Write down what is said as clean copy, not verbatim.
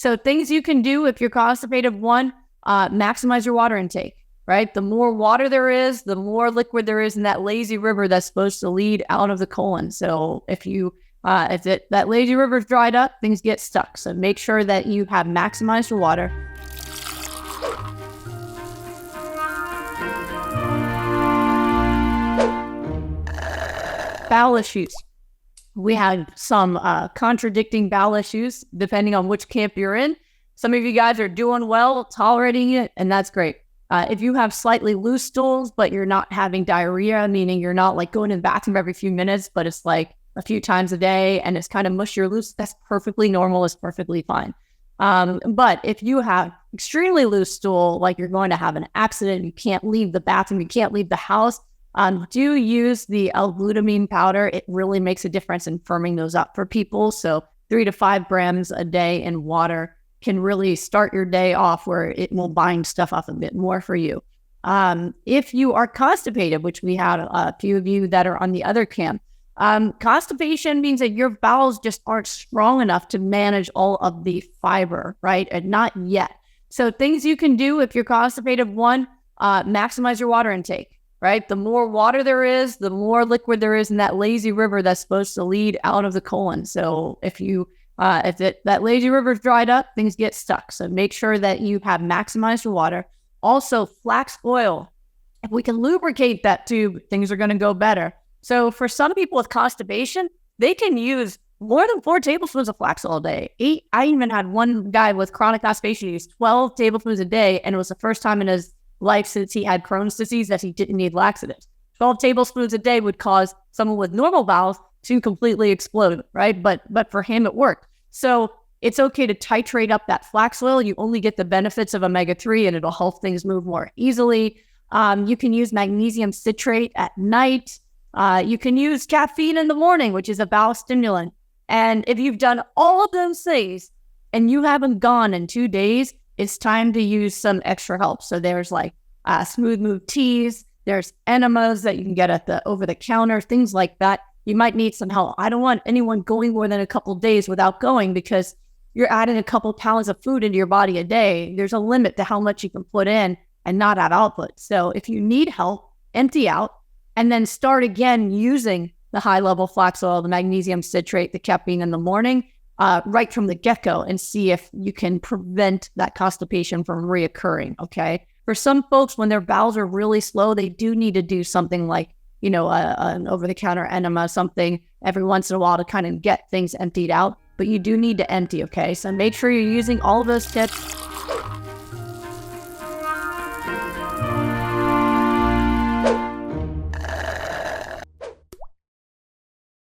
So things you can do if you're constipated, one, maximize your water intake, right? The more water there is, the more liquid there is in that lazy river that's supposed to lead out of the colon. So if that lazy river is dried up, things get stuck. So make sure that you have maximized your water. Bowel issues. We have some contradicting bowel issues depending on which camp you're in. Some of you guys are doing well, tolerating it, and that's great. If you have slightly loose stools, but you're not having diarrhea, meaning you're not like going to the bathroom every few minutes, but it's like a few times a day and it's kind of mushy or loose, that's perfectly normal. It's perfectly fine. But if you have extremely loose stool, like you're going to have an accident, you can't leave the bathroom, you can't leave the house, do use the L-glutamine powder. It really makes a difference in firming those up for people. So 3 to 5 grams a day in water can really start your day off where it will bind stuff up a bit more for you. If you are constipated, which we had a few of you that are on the other camp, constipation means that your bowels just aren't strong enough to manage all of the fiber, right? And not yet. So things you can do if you're constipated, one, maximize your water intake. Right? The more water there is, the more liquid there is in that lazy river that's supposed to lead out of the colon. So if that lazy river is dried up, things get stuck. So make sure that you have maximized your water. Also, flax oil. If we can lubricate that tube, things are going to go better. So for some people with constipation, they can use more than 4 tablespoons of flax oil a day. 8. I even had one guy with chronic constipation use 12 tablespoons a day, and it was the first time in his life since he had Crohn's disease that he didn't need laxatives. 12 tablespoons a day would cause someone with normal bowels to completely explode, right? But for him, it worked. So it's okay to titrate up that flax oil. You only get the benefits of omega-3 and it'll help things move more easily. You can use magnesium citrate at night. You can use caffeine in the morning, which is a bowel stimulant. And if you've done all of those things and you haven't gone in 2 days, it's time to use some extra help. So there's like smooth move teas, there's enemas that you can get at the over-the-counter, things like that. You might need some help. I don't want anyone going more than a couple of days without going because you're adding a couple pounds of food into your body a day. There's a limit to how much you can put in and not add output. So if you need help, empty out and then start again using the high-level flax oil, the magnesium citrate, the caffeine in the morning, right from the get-go, and see if you can prevent that constipation from reoccurring, okay? For some folks, when their bowels are really slow, they do need to do something like, an over-the-counter enema, something every once in a while to kind of get things emptied out, but you do need to empty, okay? So make sure you're using all of those tips.